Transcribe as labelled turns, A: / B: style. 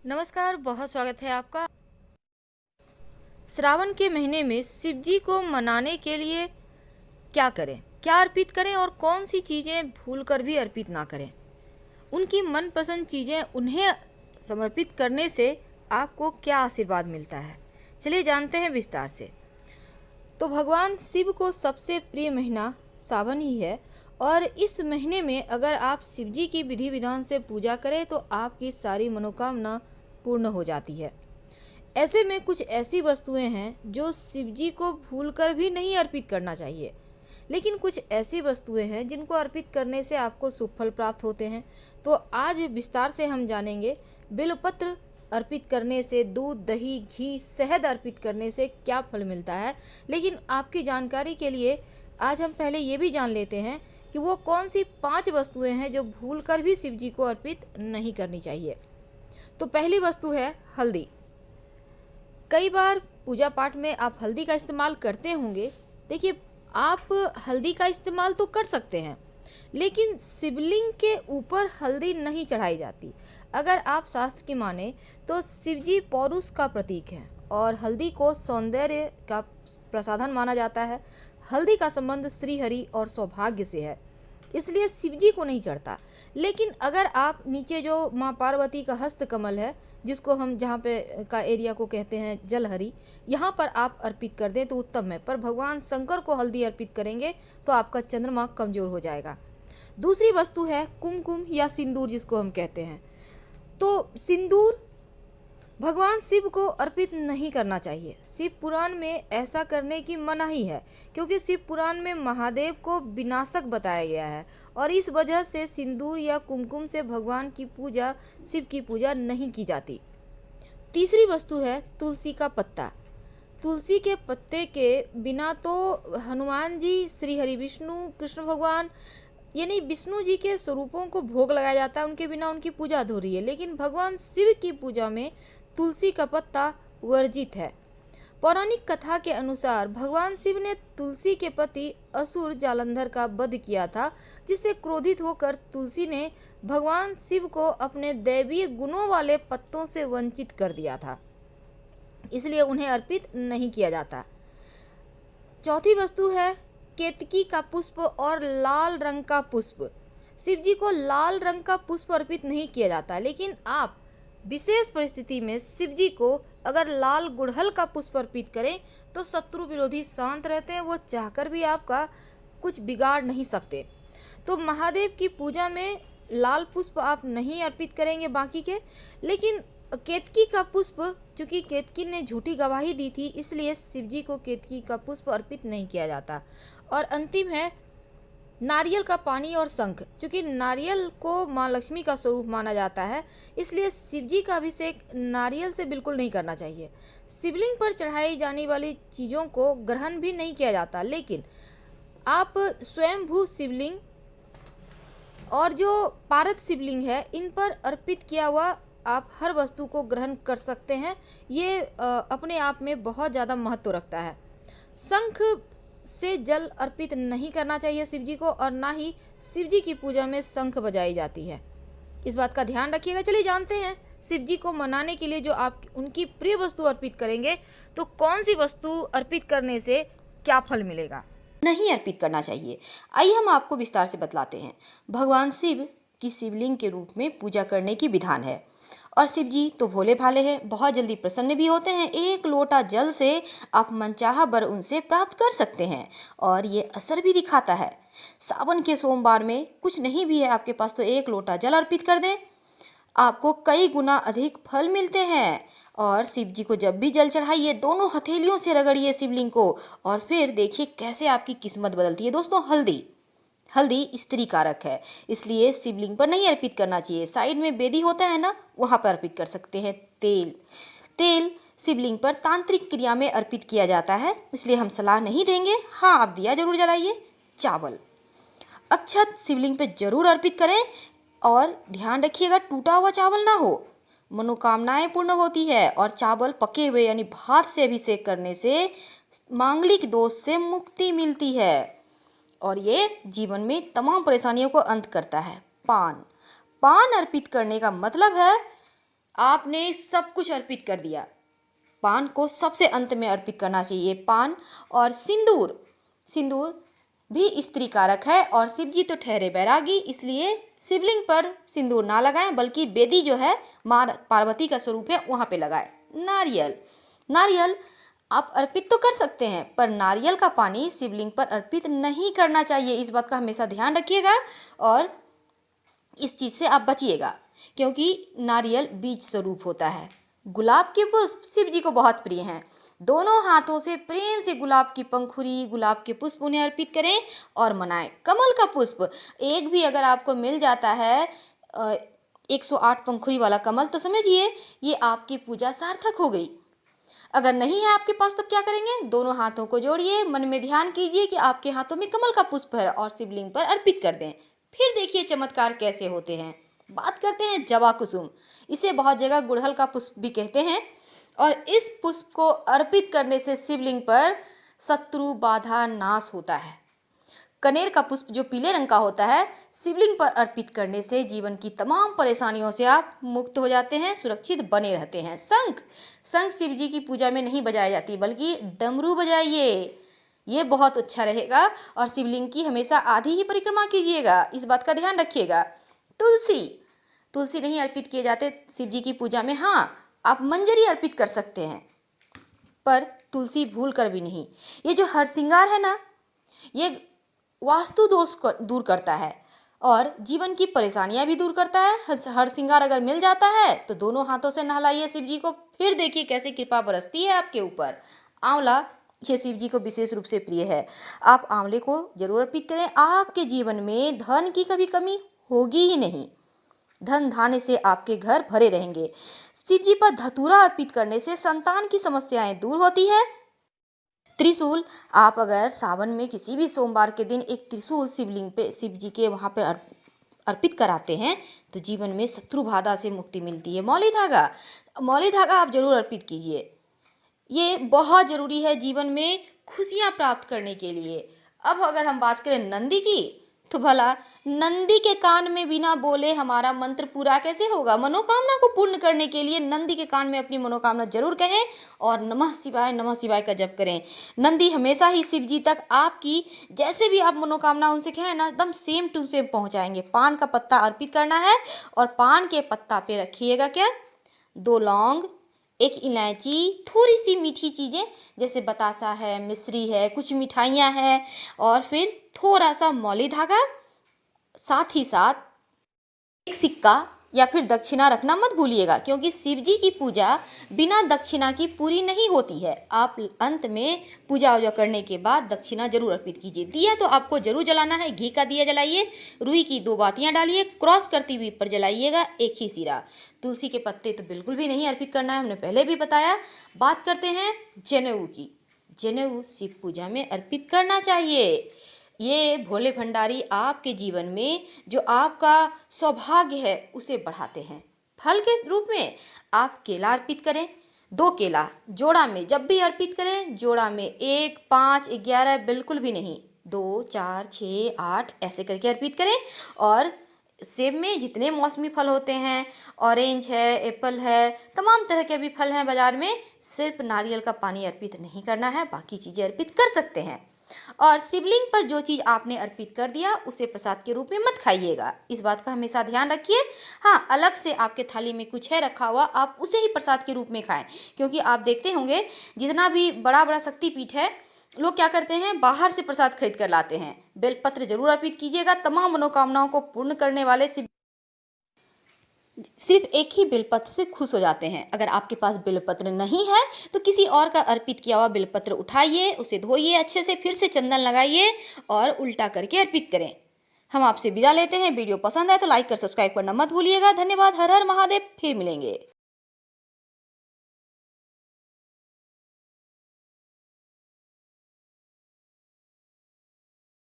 A: नमस्कार, बहुत स्वागत है आपका। श्रावण के महीने में शिव जी को मनाने के लिए क्या करें, क्या अर्पित करें और कौन सी चीज़ें भूलकर भी अर्पित ना करें। उनकी मनपसंद चीज़ें उन्हें समर्पित करने से आपको क्या आशीर्वाद मिलता है, चलिए जानते हैं विस्तार से। तो भगवान शिव को सबसे प्रिय महीना सावन ही है और इस महीने में अगर आप शिव जी की विधि विधान से पूजा करें तो आपकी सारी मनोकामना पूर्ण हो जाती है। ऐसे में कुछ ऐसी वस्तुएं हैं जो शिव जी को भूलकर भी नहीं अर्पित करना चाहिए, लेकिन कुछ ऐसी वस्तुएं हैं जिनको अर्पित करने से आपको शुभ फल प्राप्त होते हैं। तो आज विस्तार से हम जानेंगे बेलपत्र अर्पित करने से, दूध, दही, घी, शहद अर्पित करने से क्या फल मिलता है। लेकिन आपकी जानकारी के लिए आज हम पहले ये भी जान लेते हैं कि वो कौन सी 5 वस्तुएं हैं जो भूलकर भी शिव जी को अर्पित नहीं करनी चाहिए। तो पहली वस्तु है हल्दी। कई बार पूजा पाठ में आप हल्दी का इस्तेमाल करते होंगे। देखिए, आप हल्दी का इस्तेमाल तो कर सकते हैं, लेकिन शिवलिंग के ऊपर हल्दी नहीं चढ़ाई जाती। अगर आप शास्त्र की माने तो शिव जी पौरुष का प्रतीक है और हल्दी को सौंदर्य का प्रसाधन माना जाता है। हल्दी का संबंध श्री हरि और सौभाग्य से है, इसलिए शिव जी को नहीं चढ़ता। लेकिन अगर आप नीचे जो माँ पार्वती का हस्त कमल है, जिसको हम जहाँ पे का एरिया को कहते हैं जलहरी, यहाँ पर आप अर्पित कर दें तो उत्तम है। पर भगवान शंकर को हल्दी अर्पित करेंगे तो आपका चंद्रमा कमजोर हो जाएगा। दूसरी वस्तु है कुमकुम या सिंदूर, जिसको हम कहते हैं। तो सिंदूर भगवान शिव को अर्पित नहीं करना चाहिए। शिव पुराण में ऐसा करने की मनाही है, क्योंकि शिव पुराण में महादेव को विनाशक बताया गया है और इस वजह से सिंदूर या कुमकुम से भगवान की पूजा, शिव की पूजा नहीं की जाती। तीसरी वस्तु है तुलसी का पत्ता। तुलसी के पत्ते के बिना तो हनुमान जी, श्री हरि विष्णु, कृष्ण भगवान यानी विष्णु जी के स्वरूपों को भोग लगाया जाता है, उनके बिना उनकी पूजा अधूरी है। लेकिन भगवान शिव की पूजा में तुलसी का पत्ता वर्जित है। पौराणिक कथा के अनुसार भगवान शिव ने तुलसी के पति असुर जालंधर का वध किया था, जिससे क्रोधित होकर तुलसी ने भगवान शिव को अपने दैवीय गुणों वाले पत्तों से वंचित कर दिया था, इसलिए उन्हें अर्पित नहीं किया जाता। चौथी वस्तु है केतकी का पुष्प और लाल रंग का पुष्प। शिव जी को लाल रंग का पुष्प अर्पित नहीं किया जाता, लेकिन आप विशेष परिस्थिति में शिव जी को अगर लाल गुड़हल का पुष्प अर्पित करें तो शत्रु विरोधी शांत रहते हैं, वो चाहकर भी आपका कुछ बिगाड़ नहीं सकते। तो महादेव की पूजा में लाल पुष्प आप नहीं अर्पित करेंगे बाकी के, लेकिन केतकी का पुष्प, चूँकि केतकी ने झूठी गवाही दी थी, इसलिए शिव जी को केतकी का पुष्प अर्पित नहीं किया जाता। और अंतिम है नारियल का पानी और शंख। चूँकि नारियल को माँ लक्ष्मी का स्वरूप माना जाता है, इसलिए शिव जी का अभिषेक नारियल से बिल्कुल नहीं करना चाहिए। शिवलिंग पर चढ़ाई जाने वाली चीज़ों को ग्रहण भी नहीं किया जाता, लेकिन आप स्वयंभू शिवलिंग और जो पारद शिवलिंग है, इन पर अर्पित किया हुआ आप हर वस्तु को ग्रहण कर सकते हैं। ये अपने आप में बहुत ज़्यादा महत्व रखता है। शंख से जल अर्पित नहीं करना चाहिए शिव जी को, और ना ही शिव जी की पूजा में शंख बजाई जाती है। इस बात का ध्यान रखिएगा। चलिए जानते हैं शिव जी को मनाने के लिए जो आप उनकी प्रिय वस्तु अर्पित करेंगे तो कौन सी वस्तु अर्पित करने से क्या फल मिलेगा, नहीं अर्पित करना चाहिए। आइए हम आपको विस्तार से बतलाते हैं। भगवान शिव की शिवलिंग के रूप में पूजा करने की विधान है और शिव जी तो भोले भाले हैं, बहुत जल्दी प्रसन्न भी होते हैं। 1 लोटा जल से आप मनचाहा वर उनसे प्राप्त कर सकते हैं और ये असर भी दिखाता है। सावन के सोमवार में कुछ नहीं भी है आपके पास तो 1 लोटा जल अर्पित कर दें, आपको कई गुना अधिक फल मिलते हैं। और शिव जी को जब भी जल चढ़ाइए, दोनों हथेलियों से रगड़िए शिवलिंग को और फिर देखिए कैसे आपकी किस्मत बदलती है। दोस्तों, हल्दी स्त्री कारक है, इसलिए शिवलिंग पर नहीं अर्पित करना चाहिए। साइड में बेदी होता है ना, वहाँ पर अर्पित कर सकते हैं। तेल शिवलिंग पर तांत्रिक क्रिया में अर्पित किया जाता है, इसलिए हम सलाह नहीं देंगे। हाँ, आप दिया जरूर जलाइए। चावल, अक्षत शिवलिंग पे जरूर अर्पित करें और ध्यान रखिएगा टूटा हुआ चावल ना हो। मनोकामनाएं पूर्ण होती है और चावल पके हुए यानी भात से अभिषेक करने से मांगलिक दोष से मुक्ति मिलती है और ये जीवन में तमाम परेशानियों को अंत करता है। पान अर्पित करने का मतलब है आपने सब कुछ अर्पित कर दिया। पान को सबसे अंत में अर्पित करना चाहिए। पान और सिंदूर, सिंदूर भी स्त्री कारक है और शिव जी तो ठहरे बैरागी, इसलिए शिवलिंग पर सिंदूर ना लगाएं, बल्कि बेदी जो है माँ पार्वती का स्वरूप है वहाँ पे लगाएं। नारियल, नारियल आप अर्पित तो कर सकते हैं, पर नारियल का पानी शिवलिंग पर अर्पित नहीं करना चाहिए। इस बात का हमेशा ध्यान रखिएगा और इस चीज़ से आप बचिएगा, क्योंकि नारियल बीज स्वरूप होता है। गुलाब के पुष्प शिव जी को बहुत प्रिय हैं। दोनों हाथों से प्रेम से गुलाब की पंखुड़ी, गुलाब के पुष्प उन्हें अर्पित करें और मनाएं। कमल का पुष्प एक भी अगर आपको मिल जाता है 108 पंखुड़ी वाला कमल, तो समझिए ये आपकी पूजा सार्थक हो गई। अगर नहीं है आपके पास, तब क्या करेंगे? दोनों हाथों को जोड़िए, मन में ध्यान कीजिए कि आपके हाथों में कमल का पुष्प है और शिवलिंग पर अर्पित कर दें। फिर देखिए चमत्कार कैसे होते हैं। बात करते हैं जवा कुसुम। इसे बहुत जगह गुड़हल का पुष्प भी कहते हैं और इस पुष्प को अर्पित करने से शिवलिंग पर शत्रु बाधा नाश होता है। कनेर का पुष्प जो पीले रंग का होता है, शिवलिंग पर अर्पित करने से जीवन की तमाम परेशानियों से आप मुक्त हो जाते हैं, सुरक्षित बने रहते हैं। शंख, शंख शिव जी की पूजा में नहीं बजाई जाती, बल्कि डमरू बजाइए, ये बहुत अच्छा रहेगा। और शिवलिंग की हमेशा आधी ही परिक्रमा कीजिएगा, इस बात का ध्यान रखिएगा। तुलसी, तुलसी नहीं अर्पित किए जाते शिव जी की पूजा में। हाँ, आप मंजरी अर्पित कर सकते हैं, पर तुलसी भूल कर भी नहीं। ये जो हरसिंगार है ना, ये वास्तु दोष को दूर करता है और जीवन की परेशानियां भी दूर करता है। हरसिंगार अगर मिल जाता है तो दोनों हाथों से नहलाइए शिव जी को, फिर देखिए कैसे कृपा बरसती है आपके ऊपर। आंवला, ये शिव जी को विशेष रूप से प्रिय है। आप आंवले को जरूर अर्पित करें। आपके जीवन में धन की कभी कमी होगी ही नहीं, धन धान्य से आपके घर भरे रहेंगे। शिव जी पर धतूरा अर्पित करने से संतान की समस्याएं दूर होती है। त्रिशूल, आप अगर सावन में किसी भी सोमवार के दिन एक त्रिशूल शिवलिंग पे, शिव जी के वहाँ पे अर्पित कराते हैं तो जीवन में शत्रु बाधा से मुक्ति मिलती है। मौली धागा, मौली धागा आप जरूर अर्पित कीजिए, ये बहुत ज़रूरी है जीवन में खुशियाँ प्राप्त करने के लिए। अब अगर हम बात करें नंदी की, तो भला नंदी के कान में बिना बोले हमारा मंत्र पूरा कैसे होगा? मनोकामना को पूर्ण करने के लिए नंदी के कान में अपनी मनोकामना जरूर कहें और नमः शिवाय का जप करें। नंदी हमेशा ही शिव जी तक आपकी जैसे भी आप मनोकामना उनसे कहें ना, एकदम सेम टू सेम पहुंचाएंगे। पान का पत्ता अर्पित करना है और पान के पत्ता पे रखिएगा क्या? 2 लौंग, 1 इलायची, थोड़ी सी मीठी चीज़ें जैसे बतासा है, मिश्री है, कुछ मिठाइयाँ हैं और फिर थोड़ा सा मौली धागा, साथ ही साथ एक सिक्का या फिर दक्षिणा रखना मत भूलिएगा, क्योंकि शिव जी की पूजा बिना दक्षिणा की पूरी नहीं होती है। आप अंत में पूजा वूजा करने के बाद दक्षिणा जरूर अर्पित कीजिए। दिया तो आपको जरूर जलाना है, घी का दिया जलाइए, रुई की 2 बातियां डालिए, क्रॉस करती हुई पर जलाइएगा, एक ही सिरा। तुलसी के पत्ते तो बिल्कुल भी नहीं अर्पित करना है, हमने पहले भी बताया। बात करते हैं जनेऊ की। जनेऊ शिव पूजा में अर्पित करना चाहिए। ये भोले भंडारी आपके जीवन में जो आपका सौभाग्य है उसे बढ़ाते हैं। फल के रूप में आप केला अर्पित करें, 2 केला जोड़ा में जब भी अर्पित करें, जोड़ा में 1, 5, 11 बिल्कुल भी नहीं, 2, 4, 6, 8 ऐसे करके अर्पित करें। और सेब में जितने मौसमी फल होते हैं, ऑरेंज है, एप्पल है, तमाम तरह के भी फल हैं बाजार में, सिर्फ नारियल का पानी अर्पित नहीं करना है, बाकी चीज़ें अर्पित कर सकते हैं। और शिवलिंग पर जो चीज़ आपने अर्पित कर दिया उसे प्रसाद के रूप में मत खाइएगा, इस बात का हमेशा ध्यान रखिए। हाँ, अलग से आपके थाली में कुछ है रखा हुआ, आप उसे ही प्रसाद के रूप में खाएं, क्योंकि आप देखते होंगे जितना भी बड़ा बड़ा शक्तिपीठ है, लोग क्या करते हैं, बाहर से प्रसाद खरीद कर लाते हैं। बेलपत्र जरूर अर्पित कीजिएगा, तमाम मनोकामनाओं को पूर्ण करने वाले सिर्फ एक ही बेलपत्र से खुश हो जाते हैं। अगर आपके पास बेलपत्र नहीं है तो किसी और का अर्पित किया हुआ बेलपत्र उठाइए, उसे धोइए अच्छे से, फिर से चंदन लगाइए और उल्टा करके अर्पित करें। हम आपसे विदा लेते हैं। वीडियो पसंद आए तो लाइक कर सब्सक्राइब करना मत भूलिएगा। धन्यवाद। हर हर महादेव। फिर मिलेंगे।